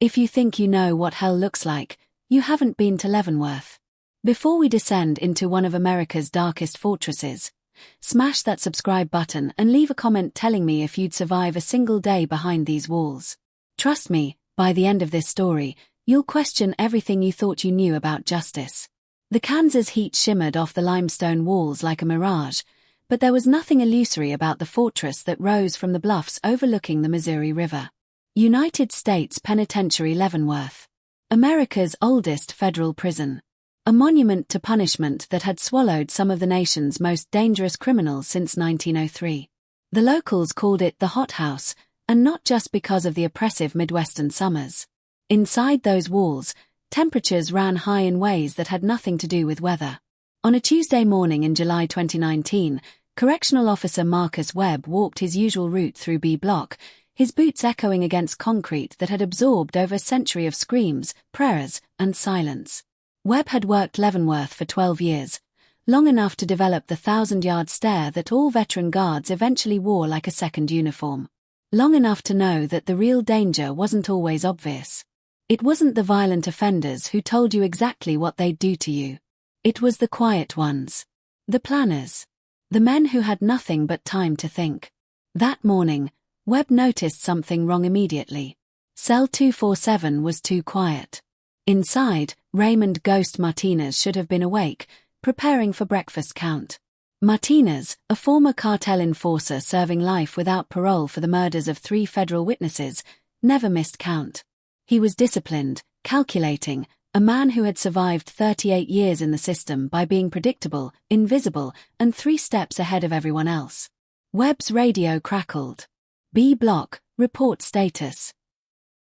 If you think you know what hell looks like, you haven't been to Leavenworth. Before we descend into one of America's darkest fortresses, smash that subscribe button and leave a comment telling me if you'd survive a single day behind these walls. Trust me, by the end of this story, you'll question everything you thought you knew about justice. The Kansas heat shimmered off the limestone walls like a mirage, but there was nothing illusory about the fortress that rose from the bluffs overlooking the Missouri River. United States Penitentiary Leavenworth. America's oldest federal prison. A monument to punishment that had swallowed some of the nation's most dangerous criminals since 1903. The locals called it the Hot House, and not just because of the oppressive Midwestern summers. Inside those walls, temperatures ran high in ways that had nothing to do with weather. On a Tuesday morning in July 2019, Correctional Officer Marcus Webb walked his usual route through B Block, his boots echoing against concrete that had absorbed over a century of screams, prayers, and silence. Webb had worked Leavenworth for 12 years, long enough to develop the 1,000-yard stare that all veteran guards eventually wore like a second uniform. Long enough to know that the real danger wasn't always obvious. It wasn't the violent offenders who told you exactly what they'd do to you. It was the quiet ones. The planners. The men who had nothing but time to think. That morning, Webb noticed something wrong immediately. Cell 247 was too quiet. Inside, Raymond "Ghost" Martinez should have been awake, preparing for breakfast count. Martinez, a former cartel enforcer serving life without parole for the murders of 3 federal witnesses, never missed count. He was disciplined, calculating, a man who had survived 38 years in the system by being predictable, invisible, and 3 steps ahead of everyone else. Webb's radio crackled. B Block, report status.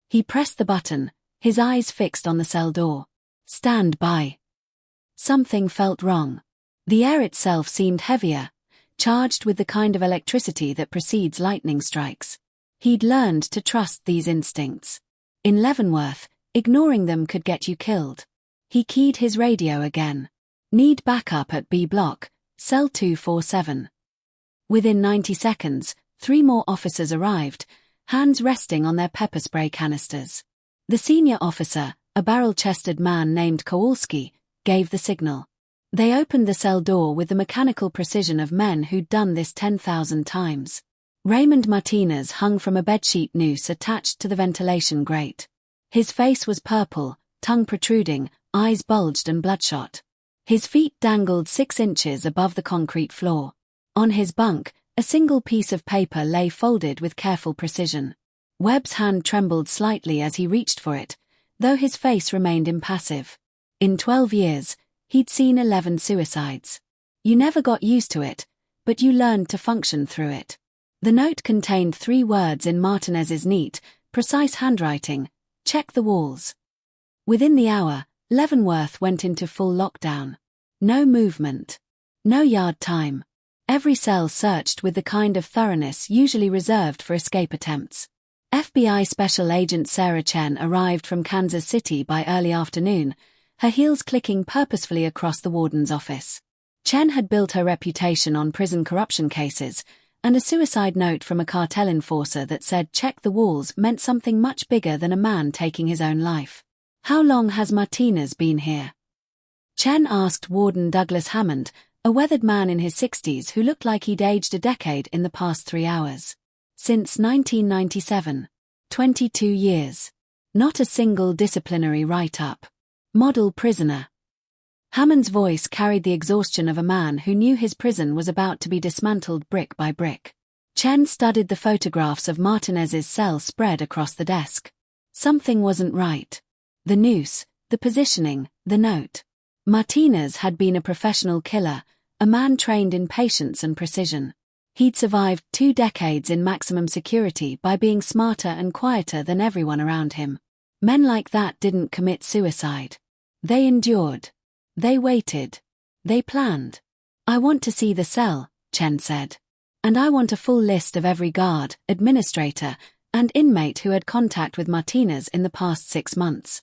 He pressed the button, his eyes fixed on the cell door. Stand by. Something felt wrong. The air itself seemed heavier, charged with the kind of electricity that precedes lightning strikes. He'd learned to trust these instincts. In Leavenworth, ignoring them could get you killed. He keyed his radio again. Need backup at B Block, cell 247. Within 90 seconds, 3 more officers arrived, hands resting on their pepper spray canisters. The senior officer, a barrel-chested man named Kowalski, gave the signal. They opened the cell door with the mechanical precision of men who'd done this 10,000 times. Raymond Martinez hung from a bedsheet noose attached to the ventilation grate. His face was purple, tongue protruding, eyes bulged and bloodshot. His feet dangled 6 inches above the concrete floor. On his bunk, a single piece of paper lay folded with careful precision. Webb's hand trembled slightly as he reached for it, though his face remained impassive. In 12 years, he'd seen 11 suicides. You never got used to it, but you learned to function through it. The note contained 3 words in Martinez's neat, precise handwriting: check the walls. Within the hour, Leavenworth went into full lockdown. No movement. No yard time. Every cell searched with the kind of thoroughness usually reserved for escape attempts. FBI Special Agent Sarah Chen arrived from Kansas City by early afternoon, her heels clicking purposefully across the warden's office. Chen had built her reputation on prison corruption cases, and a suicide note from a cartel enforcer that said check the walls meant something much bigger than a man taking his own life. How long has Martinez been here? Chen asked Warden Douglas Hammond, a weathered man in his 60s who looked like he'd aged a decade in the past 3 hours. Since 1997. 22 years. Not a single disciplinary write-up. Model prisoner. Hammond's voice carried the exhaustion of a man who knew his prison was about to be dismantled brick by brick. Chen studied the photographs of Martinez's cell spread across the desk. Something wasn't right. The noose, the positioning, the note. Martinez had been a professional killer, a man trained in patience and precision. He'd survived 2 decades in maximum security by being smarter and quieter than everyone around him. Men like that didn't commit suicide. They endured. They waited. They planned. I want to see the cell, Chen said. And I want a full list of every guard, administrator, and inmate who had contact with Martinez in the past 6 months.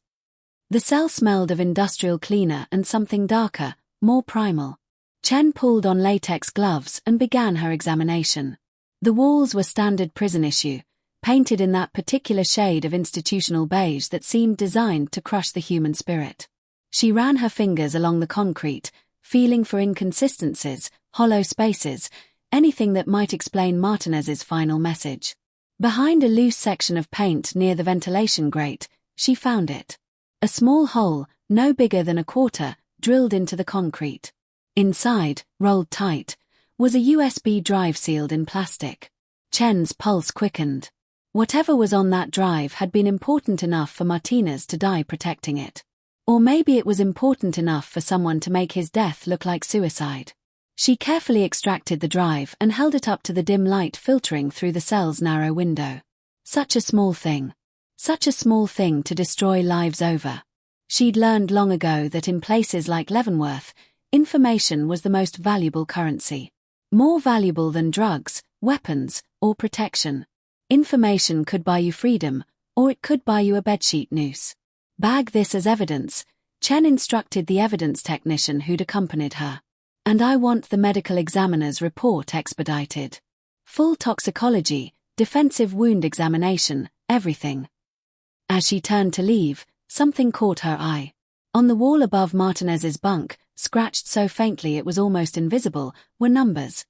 The cell smelled of industrial cleaner and something darker, more primal. Chen pulled on latex gloves and began her examination. The walls were standard prison issue, painted in that particular shade of institutional beige that seemed designed to crush the human spirit. She ran her fingers along the concrete, feeling for inconsistencies, hollow spaces, anything that might explain Martinez's final message. Behind a loose section of paint near the ventilation grate, she found it. A small hole, no bigger than a quarter, drilled into the concrete. Inside, rolled tight, was a USB drive sealed in plastic. Chen's pulse quickened. Whatever was on that drive had been important enough for Martinez to die protecting it. Or maybe it was important enough for someone to make his death look like suicide. She carefully extracted the drive and held it up to the dim light filtering through the cell's narrow window. Such a small thing. Such a small thing to destroy lives over. She'd learned long ago that in places like Leavenworth, information was the most valuable currency. More valuable than drugs, weapons, or protection. Information could buy you freedom, or it could buy you a bedsheet noose. Bag this as evidence, Chen instructed the evidence technician who'd accompanied her. And I want the medical examiner's report expedited. Full toxicology, defensive wound examination, everything. As she turned to leave, something caught her eye. On the wall above Martinez's bunk, scratched so faintly it was almost invisible, were numbers.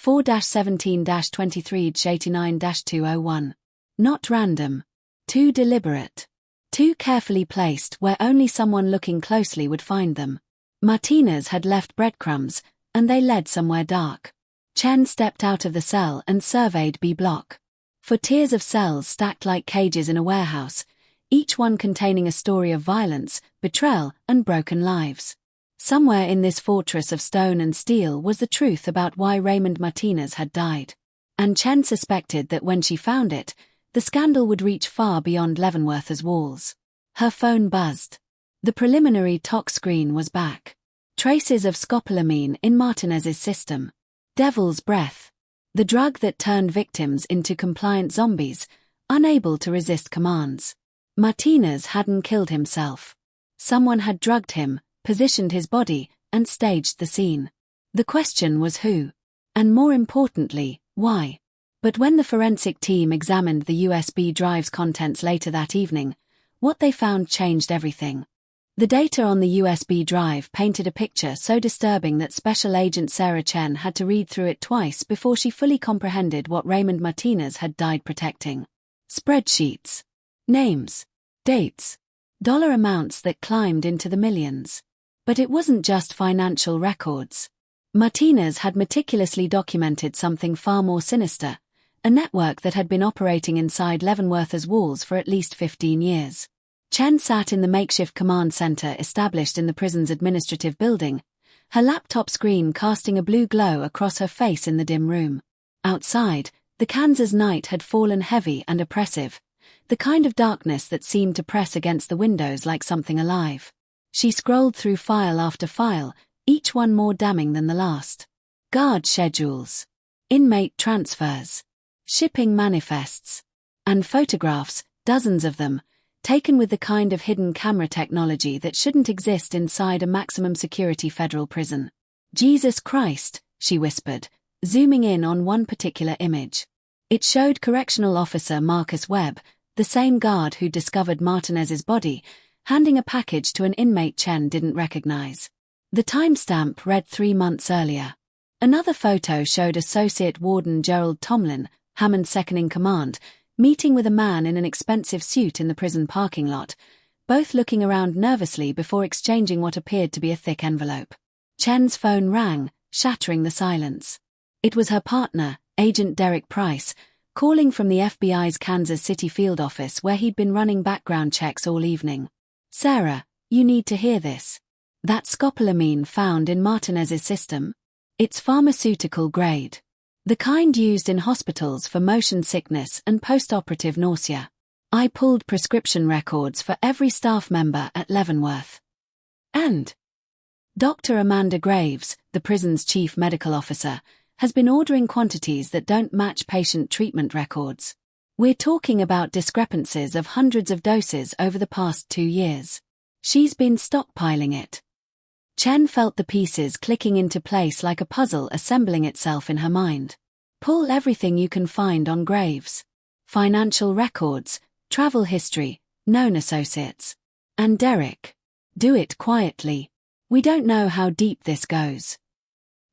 4-17-23-89-201. Not random. Too deliberate. Too carefully placed where only someone looking closely would find them. Martinez had left breadcrumbs, and they led somewhere dark. Chen stepped out of the cell and surveyed B block. For tiers of cells stacked like cages in a warehouse, each one containing a story of violence, betrayal, and broken lives. Somewhere in this fortress of stone and steel was the truth about why Raymond Martinez had died. And Chen suspected that when she found it, the scandal would reach far beyond Leavenworth's walls. Her phone buzzed. The preliminary tox screen was back. Traces of scopolamine in Martinez's system. Devil's breath. The drug that turned victims into compliant zombies, unable to resist commands. Martinez hadn't killed himself. Someone had drugged him, positioned his body, and staged the scene. The question was who? And more importantly, why? But when the forensic team examined the USB drive's contents later that evening, what they found changed everything. The data on the USB drive painted a picture so disturbing that Special Agent Sarah Chen had to read through it twice before she fully comprehended what Raymond Martinez had died protecting. Spreadsheets. Names. Dates. Dollar amounts that climbed into the millions. But it wasn't just financial records. Martinez had meticulously documented something far more sinister, a network that had been operating inside Leavenworth's walls for at least 15 years. Chen sat in the makeshift command center established in the prison's administrative building, her laptop screen casting a blue glow across her face in the dim room. Outside, the Kansas night had fallen heavy and oppressive, the kind of darkness that seemed to press against the windows like something alive. She scrolled through file after file, each one more damning than the last. Guard schedules. Inmate transfers. Shipping manifests. And photographs, dozens of them, taken with the kind of hidden camera technology that shouldn't exist inside a maximum security federal prison. Jesus Christ, she whispered, zooming in on one particular image. It showed Correctional Officer Marcus Webb, the same guard who discovered Martinez's body, handing a package to an inmate Chen didn't recognize. The timestamp read 3 months earlier. Another photo showed Associate Warden Gerald Tomlin, Hammond's second-in-command, meeting with a man in an expensive suit in the prison parking lot, both looking around nervously before exchanging what appeared to be a thick envelope. Chen's phone rang, shattering the silence. It was her partner, Agent Derek Price, calling from the FBI's Kansas City field office where he'd been running background checks all evening. Sarah, you need to hear this. That scopolamine found in Martinez's system? It's pharmaceutical grade. The kind used in hospitals for motion sickness and post-operative nausea. I pulled prescription records for every staff member at Leavenworth. And Dr. Amanda Graves, the prison's chief medical officer, has been ordering quantities that don't match patient treatment records. We're talking about discrepancies of hundreds of doses over the past 2 years. She's been stockpiling it. Chen felt the pieces clicking into place like a puzzle assembling itself in her mind. Pull everything you can find on Graves. Financial records, travel history, known associates. And Derek. Do it quietly. We don't know how deep this goes.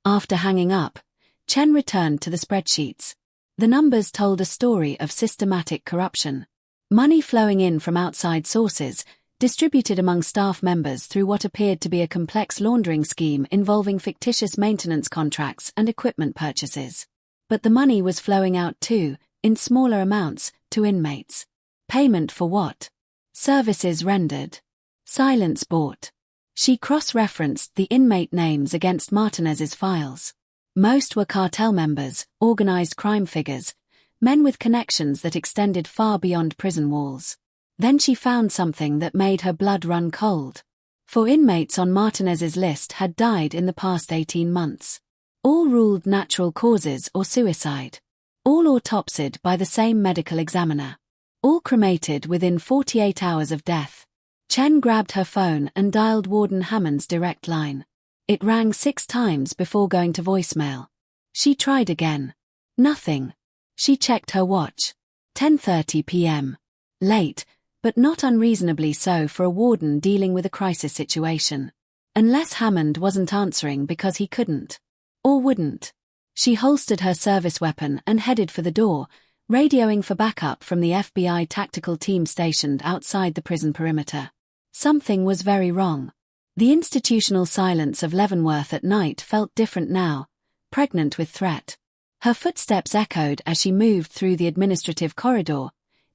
After hanging up, Chen returned to the spreadsheets. The numbers told a story of systematic corruption. Money flowing in from outside sources, distributed among staff members through what appeared to be a complex laundering scheme involving fictitious maintenance contracts and equipment purchases. But the money was flowing out too, in smaller amounts, to inmates. Payment for what? Services rendered. Silence bought. She cross-referenced the inmate names against Martinez's files. Most were cartel members, organized crime figures, men with connections that extended far beyond prison walls. Then she found something that made her blood run cold. 4 inmates on Martinez's list had died in the past 18 months. All ruled natural causes or suicide. All autopsied by the same medical examiner. All cremated within 48 hours of death. Chen grabbed her phone and dialed Warden Hammond's direct line. It rang 6 times before going to voicemail. She tried again. Nothing. She checked her watch. 10:30 p.m. Late, but not unreasonably so for a warden dealing with a crisis situation. Unless Hammond wasn't answering because he couldn't. Or wouldn't. She holstered her service weapon and headed for the door, radioing for backup from the FBI tactical team stationed outside the prison perimeter. Something was very wrong. The institutional silence of Leavenworth at night felt different now, pregnant with threat. Her footsteps echoed as she moved through the administrative corridor,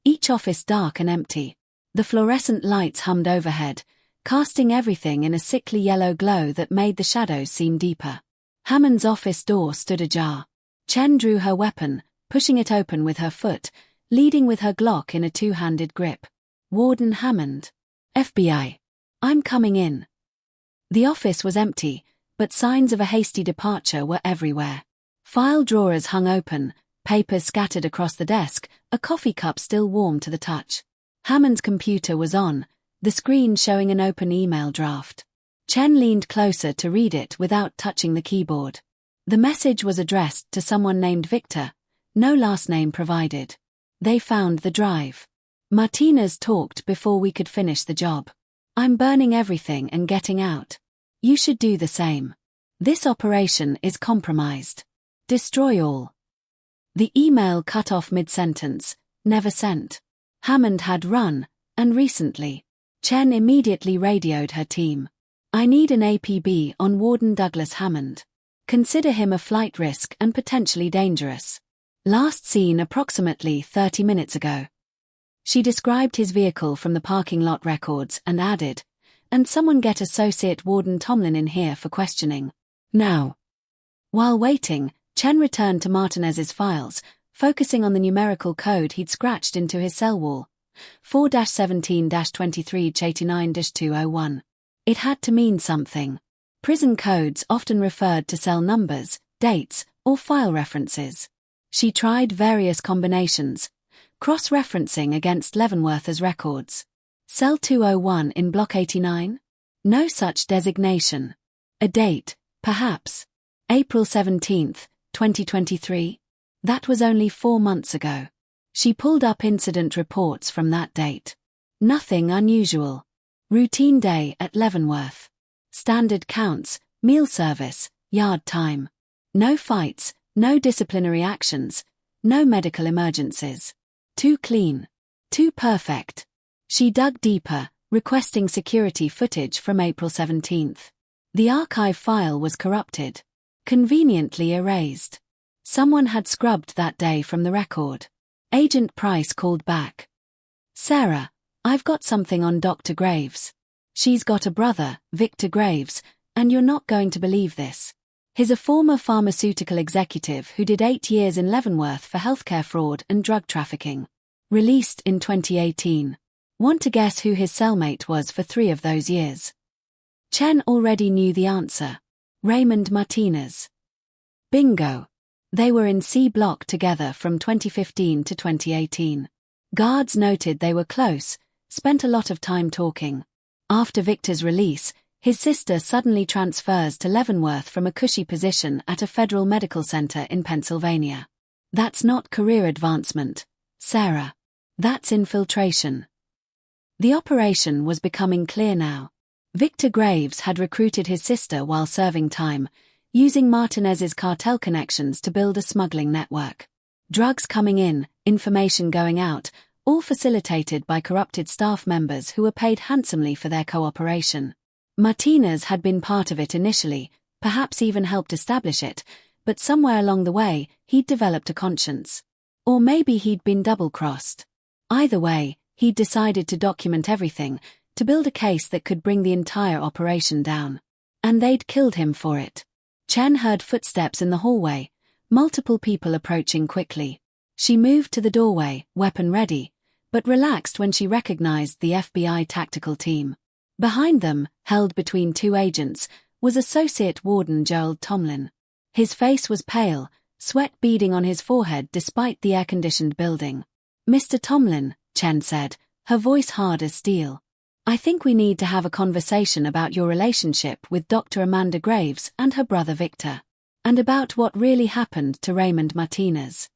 each office dark and empty. The fluorescent lights hummed overhead, casting everything in a sickly yellow glow that made the shadows seem deeper. Hammond's office door stood ajar. Chen drew her weapon, pushing it open with her foot, leading with her Glock in a 2-handed grip. Warden Hammond. FBI. I'm coming in. The office was empty, but signs of a hasty departure were everywhere. File drawers hung open, papers scattered across the desk, a coffee cup still warm to the touch. Hammond's computer was on, the screen showing an open email draft. Chen leaned closer to read it without touching the keyboard. The message was addressed to someone named Victor, no last name provided. They found the drive. Martinez talked before we could finish the job. I'm burning everything and getting out. You should do the same. This operation is compromised. Destroy all. The email cut off mid-sentence, never sent. Hammond had run, and recently. Chen immediately radioed her team. I need an APB on Warden Douglas Hammond. Consider him a flight risk and potentially dangerous. Last seen approximately 30 minutes ago. She described his vehicle from the parking lot records and added, and someone get Associate Warden Tomlin in here for questioning. Now. While waiting, Chen returned to Martinez's files, focusing on the numerical code he'd scratched into his cell wall. 4-17-23-89-201. It had to mean something. Prison codes often referred to cell numbers, dates, or file references. She tried various combinations, cross-referencing against Leavenworth's records. Cell 201 in Block 89? No such designation. A date, perhaps. April 17, 2023? That was only 4 months ago. She pulled up incident reports from that date. Nothing unusual. Routine day at Leavenworth. Standard counts, meal service, yard time. No fights, no disciplinary actions, no medical emergencies. Too clean. Too perfect. She dug deeper, requesting security footage from April 17th. The archive file was corrupted. Conveniently erased. Someone had scrubbed that day from the record. Agent Price called back. Sarah, I've got something on Dr. Graves. She's got a brother, Victor Graves, and you're not going to believe this. He's a former pharmaceutical executive who did 8 years in Leavenworth for healthcare fraud and drug trafficking. Released in 2018. Want to guess who his cellmate was for 3 of those years? Chen already knew the answer. Raymond Martinez. Bingo. They were in C Block together from 2015 to 2018. Guards noted they were close, spent a lot of time talking. After Victor's release, his sister suddenly transfers to Leavenworth from a cushy position at a federal medical center in Pennsylvania. That's not career advancement, Sarah. That's infiltration. The operation was becoming clear now. Victor Graves had recruited his sister while serving time, using Martinez's cartel connections to build a smuggling network. Drugs coming in, information going out, all facilitated by corrupted staff members who were paid handsomely for their cooperation. Martinez had been part of it initially, perhaps even helped establish it, but somewhere along the way, he'd developed a conscience. Or maybe he'd been double-crossed. Either way, he'd decided to document everything, to build a case that could bring the entire operation down. And they'd killed him for it. Chen heard footsteps in the hallway, multiple people approaching quickly. She moved to the doorway, weapon ready, but relaxed when she recognized the FBI tactical team. Behind them, held between two agents, was Associate Warden Gerald Tomlin. His face was pale, sweat beading on his forehead despite the air-conditioned building. "Mr. Tomlin," Chen said, her voice hard as steel. "I think we need to have a conversation about your relationship with Dr. Amanda Graves and her brother Victor. And about what really happened to Raymond Martinez."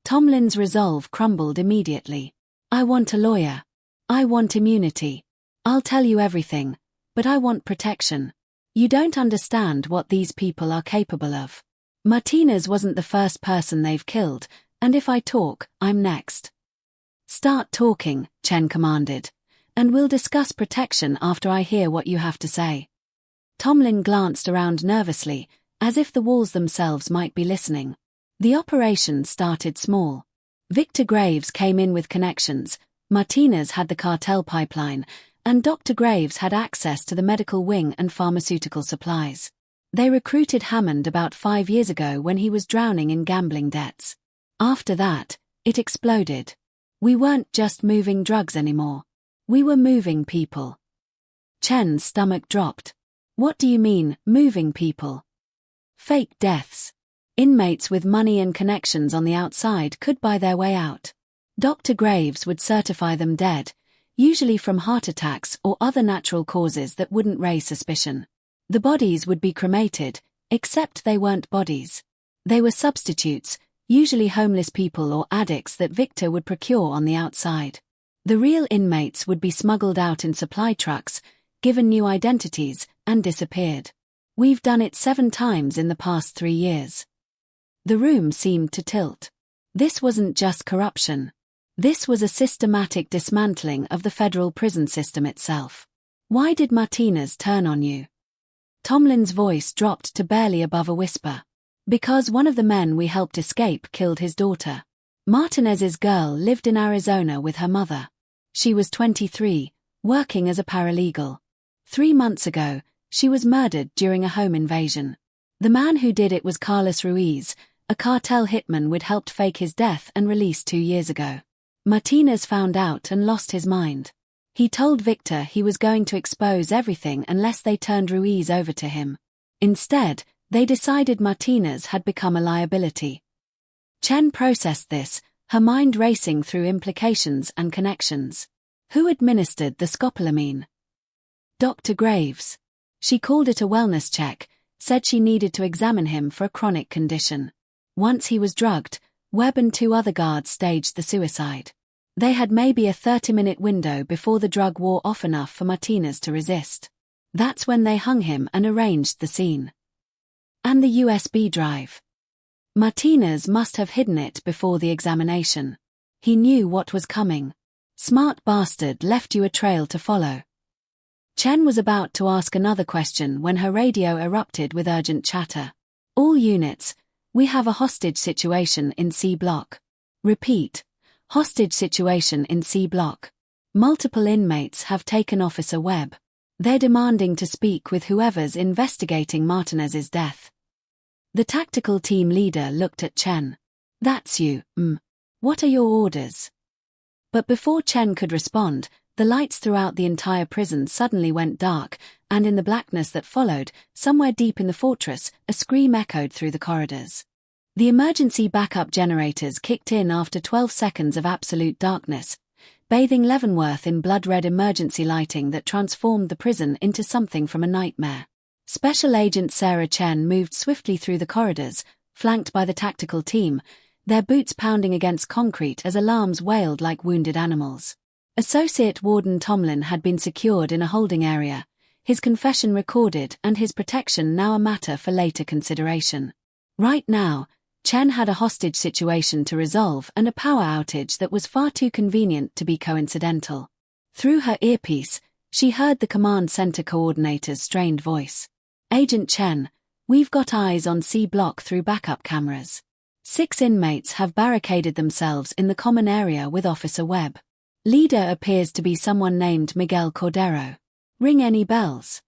Tomlin's resolve crumbled immediately. "I want a lawyer. I want immunity. I'll tell you everything, but I want protection. You don't understand what these people are capable of. Martinez wasn't the first person they've killed, and if I talk, I'm next." "Start talking," Chen commanded, "and we'll discuss protection after I hear what you have to say." Tomlin glanced around nervously, as if the walls themselves might be listening. The operation started small. Victor Graves came in with connections, Martinez had the cartel pipeline, and Dr. Graves had access to the medical wing and pharmaceutical supplies. They recruited Hammond about 5 years ago when he was drowning in gambling debts. After that, it exploded. We weren't just moving drugs anymore. We were moving people. Chen's stomach dropped. "What do you mean, moving people?" "Fake deaths. Inmates with money and connections on the outside could buy their way out. Dr. Graves would certify them dead, usually from heart attacks or other natural causes that wouldn't raise suspicion. The bodies would be cremated, except they weren't bodies. They were substitutes, usually homeless people or addicts that Victor would procure on the outside. The real inmates would be smuggled out in supply trucks, given new identities, and disappeared. We've done it 7 times in the past 3 years." The room seemed to tilt. This wasn't just corruption. This was a systematic dismantling of the federal prison system itself. "Why did Martinez turn on you?" Tomlin's voice dropped to barely above a whisper. "Because one of the men we helped escape killed his daughter. Martinez's girl lived in Arizona with her mother. She was 23, working as a paralegal. 3 months ago, she was murdered during a home invasion. The man who did it was Carlos Ruiz, a cartel hitman we'd helped fake his death and released 2 years ago. Martinez found out and lost his mind. He told Victor he was going to expose everything unless they turned Ruiz over to him. Instead, they decided Martinez had become a liability." Chen processed this, her mind racing through implications and connections. Who administered the scopolamine? Dr. Graves. She called it a wellness check, said she needed to examine him for a chronic condition. Once he was drugged, Webb and 2 other guards staged the suicide. They had maybe a 30-minute window before the drug wore off enough for Martinez to resist. That's when they hung him and arranged the scene. And the USB drive. Martinez must have hidden it before the examination. He knew what was coming. Smart bastard, left you a trail to follow. Chen was about to ask another question when her radio erupted with urgent chatter. "All units, we have a hostage situation in C Block. Repeat, hostage situation in C Block. Multiple inmates have taken Officer Webb. They're demanding to speak with whoever's investigating Martinez's death." The tactical team leader looked at Chen. "That's you, What are your orders?" But before Chen could respond, the lights throughout the entire prison suddenly went dark, and in the blackness that followed, somewhere deep in the fortress, a scream echoed through the corridors. The emergency backup generators kicked in after 12 seconds of absolute darkness, bathing Leavenworth in blood-red emergency lighting that transformed the prison into something from a nightmare. Special Agent Sarah Chen moved swiftly through the corridors, flanked by the tactical team, their boots pounding against concrete as alarms wailed like wounded animals. Associate Warden Tomlin had been secured in a holding area, his confession recorded and his protection now a matter for later consideration. Right now, Chen had a hostage situation to resolve and a power outage that was far too convenient to be coincidental. Through her earpiece, she heard the command center coordinator's strained voice. "Agent Chen, we've got eyes on C block through backup cameras. 6 inmates have barricaded themselves in the common area with Officer Webb. Leader appears to be someone named Miguel Cordero. Ring any bells?"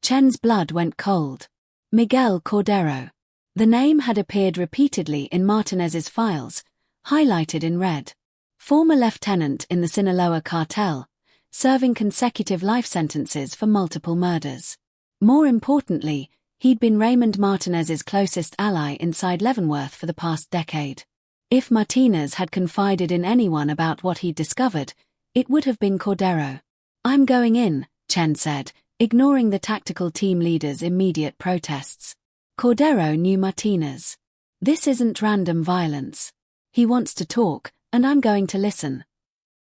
Chen's blood went cold. Miguel Cordero. The name had appeared repeatedly in Martinez's files, highlighted in red. Former lieutenant in the Sinaloa cartel, serving consecutive life sentences for multiple murders. More importantly, he'd been Raymond Martinez's closest ally inside Leavenworth for the past decade. If Martinez had confided in anyone about what he'd discovered, it would have been Cordero. "I'm going in," Chen said, ignoring the tactical team leader's immediate protests. Cordero knew Martinez. "This isn't random violence. He wants to talk, and I'm going to listen."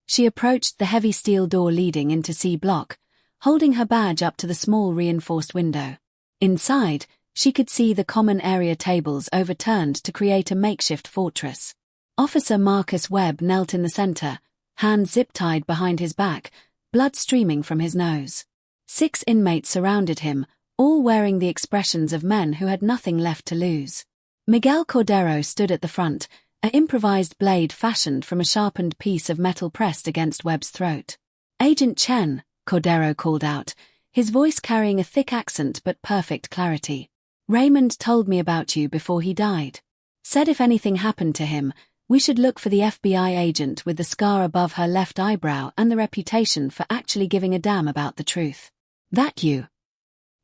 She approached the heavy steel door leading into C block, holding her badge up to the small reinforced window. Inside, she could see the common area tables overturned to create a makeshift fortress. Officer Marcus Webb knelt in the center, hands zip-tied behind his back, blood streaming from his nose. 6 inmates surrounded him, all wearing the expressions of men who had nothing left to lose. Miguel Cordero stood at the front, an improvised blade fashioned from a sharpened piece of metal pressed against Webb's throat. "Agent Chen," Cordero called out, his voice carrying a thick accent but perfect clarity. "Raymond told me about you before he died. Said if anything happened to him, we should look for the FBI agent with the scar above her left eyebrow and the reputation for actually giving a damn about the truth. That you?"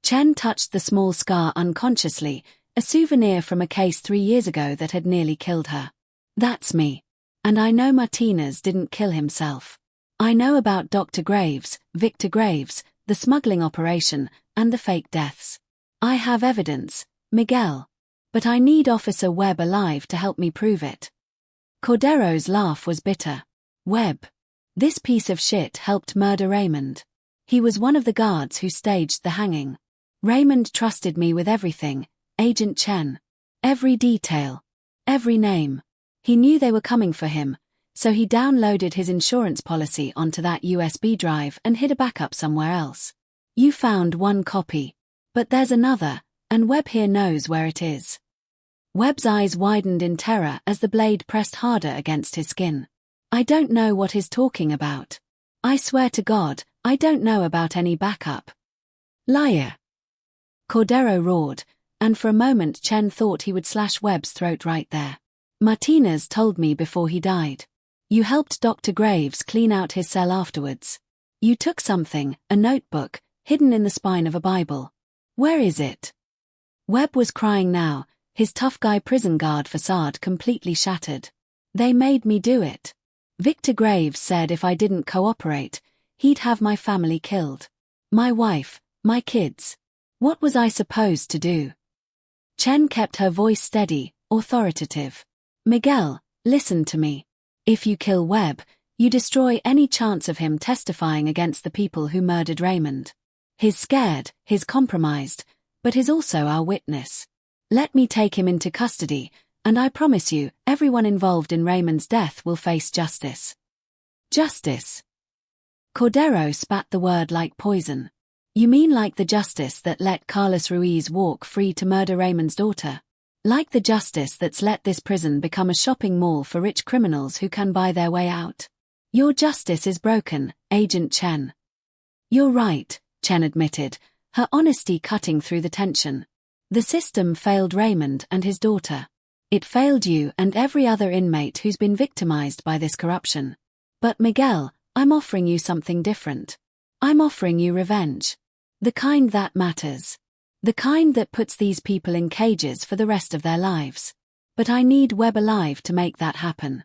Chen touched the small scar unconsciously, a souvenir from a case 3 years ago that had nearly killed her. "That's me. And I know Martinez didn't kill himself. I know about Dr. Graves, Victor Graves, the smuggling operation, and the fake deaths. I have evidence, Miguel. But I need Officer Webb alive to help me prove it." Cordero's laugh was bitter. "Webb. This piece of shit helped murder Raymond. He was one of the guards who staged the hanging. Raymond trusted me with everything, Agent Chen. Every detail. Every name. He knew they were coming for him, so he downloaded his insurance policy onto that USB drive and hid a backup somewhere else. You found one copy. But there's another, and Webb here knows where it is." Webb's eyes widened in terror as the blade pressed harder against his skin. "I don't know what he's talking about. I swear to God, I don't know about any backup." "Liar!" Cordero roared, and for a moment Chen thought he would slash Webb's throat right there. "Martinez told me before he died. You helped Dr. Graves clean out his cell afterwards. You took something, a notebook, hidden in the spine of a Bible. Where is it?" Webb was crying now, his tough guy prison guard facade completely shattered. "They made me do it. Victor Graves said if I didn't cooperate, he'd have my family killed. My wife, my kids. What was I supposed to do?" Chen kept her voice steady, authoritative. "Miguel, listen to me. If you kill Webb, you destroy any chance of him testifying against the people who murdered Raymond. He's scared, he's compromised, but he's also our witness. Let me take him into custody, and I promise you, everyone involved in Raymond's death will face justice." "Justice?" Cordero spat the word like poison. "You mean like the justice that let Carlos Ruiz walk free to murder Raymond's daughter? Like the justice that's let this prison become a shopping mall for rich criminals who can buy their way out? Your justice is broken, Agent Chen." "You're right," Chen admitted, her honesty cutting through the tension. "The system failed Raymond and his daughter. It failed you and every other inmate who's been victimized by this corruption. But Miguel, I'm offering you something different. I'm offering you revenge. The kind that matters. The kind that puts these people in cages for the rest of their lives. But I need Webb alive to make that happen."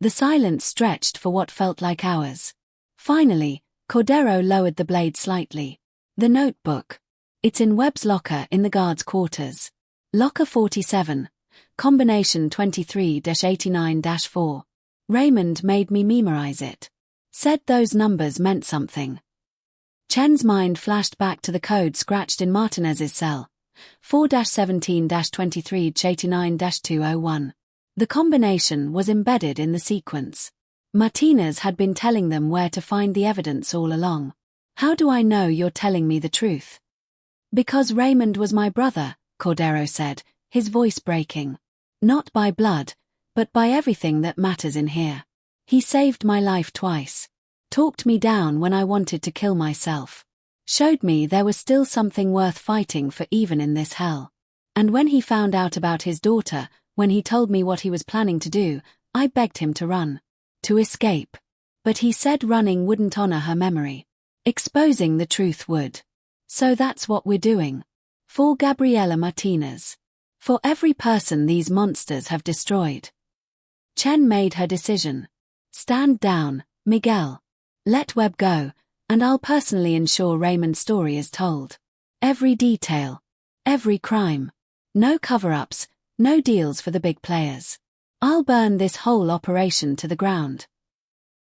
The silence stretched for what felt like hours. Finally, Cordero lowered the blade slightly. "The notebook. It's in Webb's locker in the guards' quarters. Locker 47. combination 23-89-4. Raymond made me memorize it. Said those numbers meant something. Chen's mind flashed back to the code scratched in Martinez's cell. 4-17-23-89-201. The combination was embedded in the sequence. Martinez had been telling them where to find the evidence all along. How do I know you're telling me the truth? Because Raymond was my brother, Cordero said, his voice breaking. Not by blood, but by everything that matters in here. He saved my life twice. Talked me down when I wanted to kill myself. Showed me there was still something worth fighting for even in this hell. And when he found out about his daughter, when he told me what he was planning to do, I begged him to run. To escape. But he said running wouldn't honor her memory. Exposing the truth would. So that's what we're doing. For Gabriela Martinez. For every person these monsters have destroyed. Chen made her decision. Stand down, Miguel. Let Webb go, and I'll personally ensure Raymond's story is told. Every detail. Every crime. No cover-ups, no deals for the big players. I'll burn this whole operation to the ground.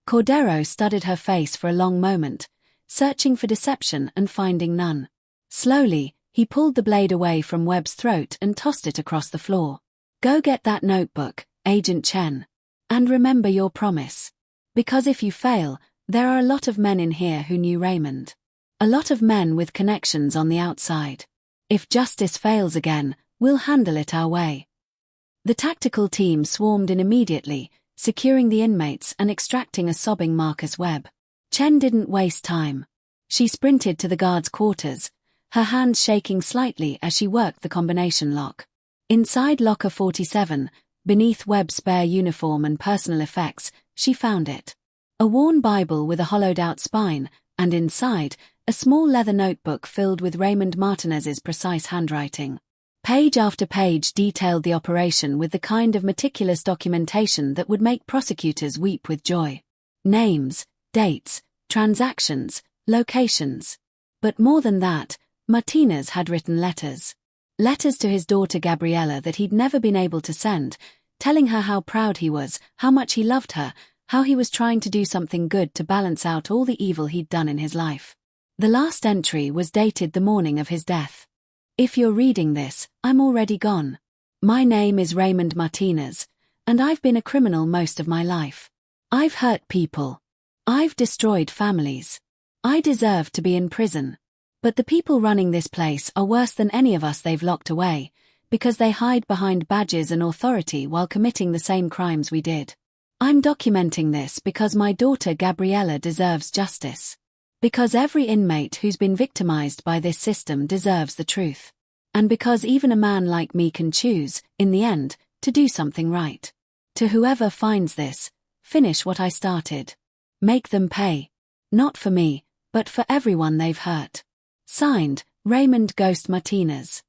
Cordero studied her face for a long moment, searching for deception and finding none. Slowly, he pulled the blade away from Webb's throat and tossed it across the floor. Go get that notebook, Agent Chen. And remember your promise. Because if you fail, there are a lot of men in here who knew Raymond. A lot of men with connections on the outside. If justice fails again, we'll handle it our way. The tactical team swarmed in immediately, securing the inmates and extracting a sobbing Marcus Webb. Chen didn't waste time. She sprinted to the guards' quarters, her hands shaking slightly as she worked the combination lock. Inside locker 47, beneath Webb's spare uniform and personal effects, she found it. A worn Bible with a hollowed-out spine, and inside, a small leather notebook filled with Raymond Martinez's precise handwriting. Page after page detailed the operation with the kind of meticulous documentation that would make prosecutors weep with joy. Names, dates, transactions, locations. But more than that, Martinez had written letters. Letters to his daughter Gabriela that he'd never been able to send, telling her how proud he was, how much he loved her, how he was trying to do something good to balance out all the evil he'd done in his life. The last entry was dated the morning of his death. If you're reading this, I'm already gone. My name is Raymond Martinez, and I've been a criminal most of my life. I've hurt people. I've destroyed families. I deserve to be in prison. But the people running this place are worse than any of us they've locked away, because they hide behind badges and authority while committing the same crimes we did. I'm documenting this because my daughter Gabriela deserves justice. Because every inmate who's been victimized by this system deserves the truth. And because even a man like me can choose, in the end, to do something right. To whoever finds this, finish what I started. Make them pay. Not for me, but for everyone they've hurt. Signed, Raymond Ghost Martinez.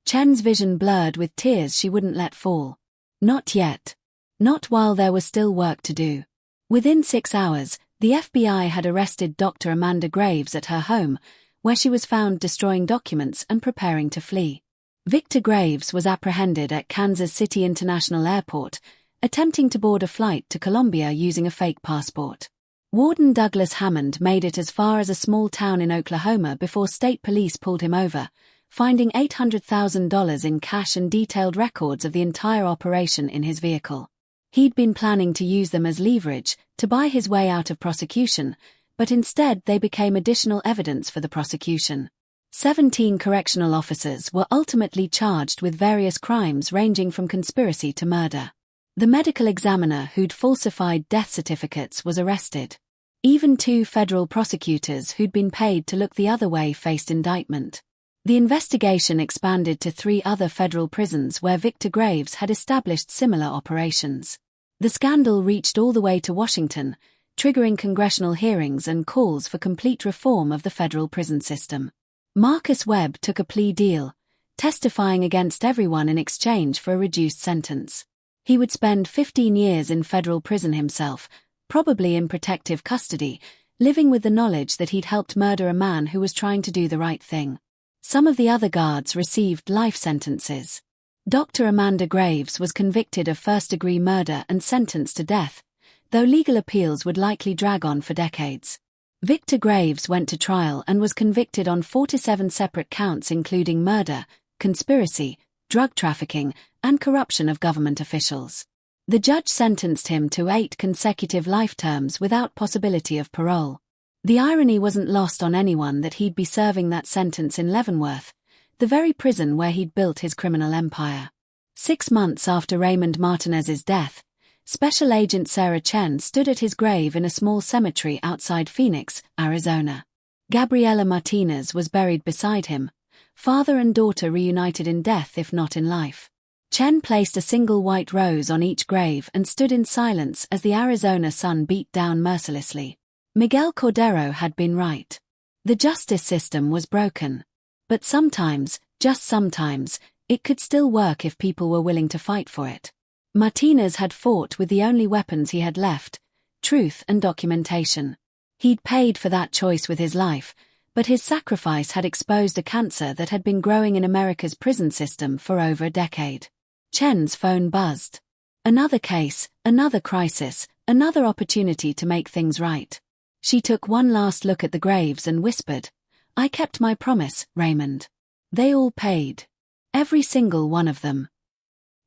Chen's vision blurred with tears she wouldn't let fall. Not yet. Not while there was still work to do. Within 6 hours, the FBI had arrested Dr. Amanda Graves at her home, where she was found destroying documents and preparing to flee. Victor Graves was apprehended at Kansas City International Airport, attempting to board a flight to Colombia using a fake passport. Warden Douglas Hammond made it as far as a small town in Oklahoma before state police pulled him over, finding $800,000 in cash and detailed records of the entire operation in his vehicle. He'd been planning to use them as leverage to buy his way out of prosecution, but instead they became additional evidence for the prosecution. 17 correctional officers were ultimately charged with various crimes ranging from conspiracy to murder. The medical examiner who'd falsified death certificates was arrested. Even 2 federal prosecutors who'd been paid to look the other way faced indictment. The investigation expanded to 3 other federal prisons where Victor Graves had established similar operations. The scandal reached all the way to Washington, triggering congressional hearings and calls for complete reform of the federal prison system. Marcus Webb took a plea deal, testifying against everyone in exchange for a reduced sentence. He would spend 15 years in federal prison himself, probably in protective custody, living with the knowledge that he'd helped murder a man who was trying to do the right thing. Some of the other guards received life sentences. Dr. Amanda Graves was convicted of first-degree murder and sentenced to death, though legal appeals would likely drag on for decades. Victor Graves went to trial and was convicted on 47 separate counts including murder, conspiracy, drug trafficking, and corruption of government officials. The judge sentenced him to 8 consecutive life terms without possibility of parole. The irony wasn't lost on anyone that he'd be serving that sentence in Leavenworth, the very prison where he'd built his criminal empire. 6 months after Raymond Martinez's death, Special Agent Sarah Chen stood at his grave in a small cemetery outside Phoenix, Arizona. Gabriela Martinez was buried beside him, father and daughter reunited in death if not in life. Chen placed a single white rose on each grave and stood in silence as the Arizona sun beat down mercilessly. Miguel Cordero had been right. The justice system was broken. But sometimes, just sometimes, it could still work if people were willing to fight for it. Martinez had fought with the only weapons he had left, truth and documentation. He'd paid for that choice with his life, but his sacrifice had exposed a cancer that had been growing in America's prison system for over a decade. Chen's phone buzzed. Another case, another crisis, another opportunity to make things right. She took one last look at the graves and whispered, "I kept my promise, Raymond. They all paid. Every single one of them."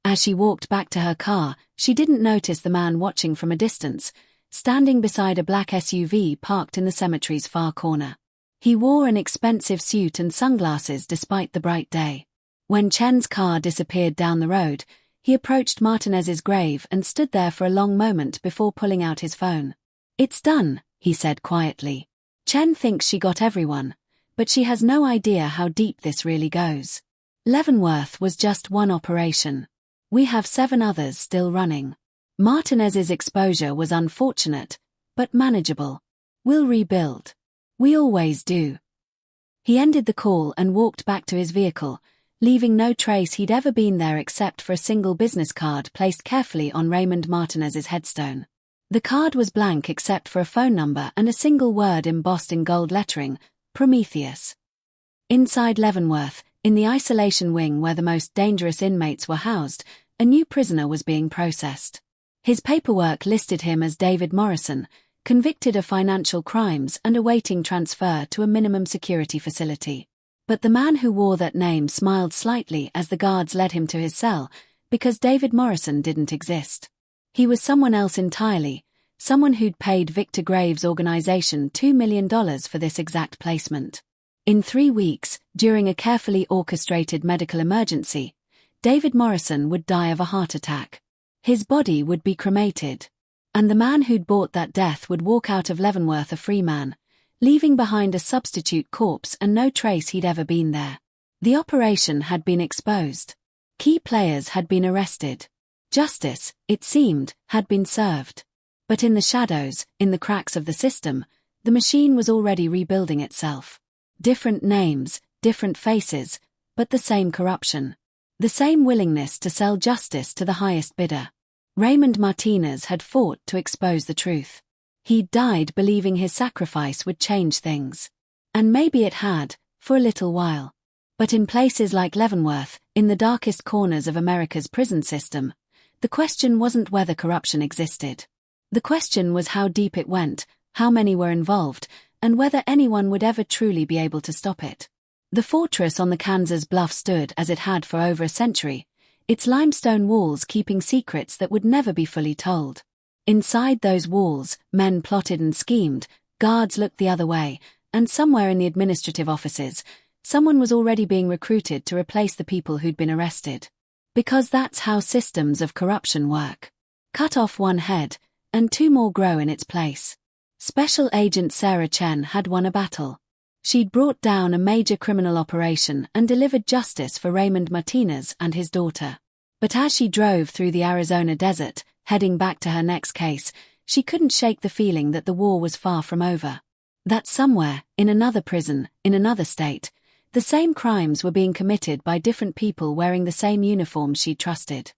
As she walked back to her car, she didn't notice the man watching from a distance, standing beside a black SUV parked in the cemetery's far corner. He wore an expensive suit and sunglasses despite the bright day. When Chen's car disappeared down the road, he approached Martinez's grave and stood there for a long moment before pulling out his phone. "It's done," he said quietly. "Chen thinks she got everyone, but she has no idea how deep this really goes. Leavenworth was just one operation. We have 7 others still running. Martinez's exposure was unfortunate, but manageable. We'll rebuild. We always do." He ended the call and walked back to his vehicle, leaving no trace he'd ever been there except for a single business card placed carefully on Raymond Martinez's headstone. The card was blank except for a phone number and a single word embossed in gold lettering, Prometheus. Inside Leavenworth, in the isolation wing where the most dangerous inmates were housed, a new prisoner was being processed. His paperwork listed him as David Morrison, convicted of financial crimes and awaiting transfer to a minimum security facility. But the man who wore that name smiled slightly as the guards led him to his cell, because David Morrison didn't exist. He was someone else entirely, someone who'd paid Victor Graves' organization $2 million for this exact placement. In 3 weeks, during a carefully orchestrated medical emergency, David Morrison would die of a heart attack. His body would be cremated. And the man who'd bought that death would walk out of Leavenworth a free man, leaving behind a substitute corpse and no trace he'd ever been there. The operation had been exposed. Key players had been arrested. Justice, it seemed, had been served. But in the shadows, in the cracks of the system, the machine was already rebuilding itself. Different names, different faces, but the same corruption. The same willingness to sell justice to the highest bidder. Raymond Martinez had fought to expose the truth. He'd died believing his sacrifice would change things. And maybe it had, for a little while. But in places like Leavenworth, in the darkest corners of America's prison system, the question wasn't whether corruption existed. The question was how deep it went, how many were involved, and whether anyone would ever truly be able to stop it. The fortress on the Kansas bluff stood as it had for over a century, its limestone walls keeping secrets that would never be fully told. Inside those walls, men plotted and schemed, guards looked the other way, and somewhere in the administrative offices, someone was already being recruited to replace the people who'd been arrested. Because that's how systems of corruption work. Cut off one head, and 2 more grow in its place. Special Agent Sarah Chen had won a battle. She'd brought down a major criminal operation and delivered justice for Raymond Martinez and his daughter. But as she drove through the Arizona desert, heading back to her next case, she couldn't shake the feeling that the war was far from over. That somewhere, in another prison, in another state, the same crimes were being committed by different people wearing the same uniforms she trusted.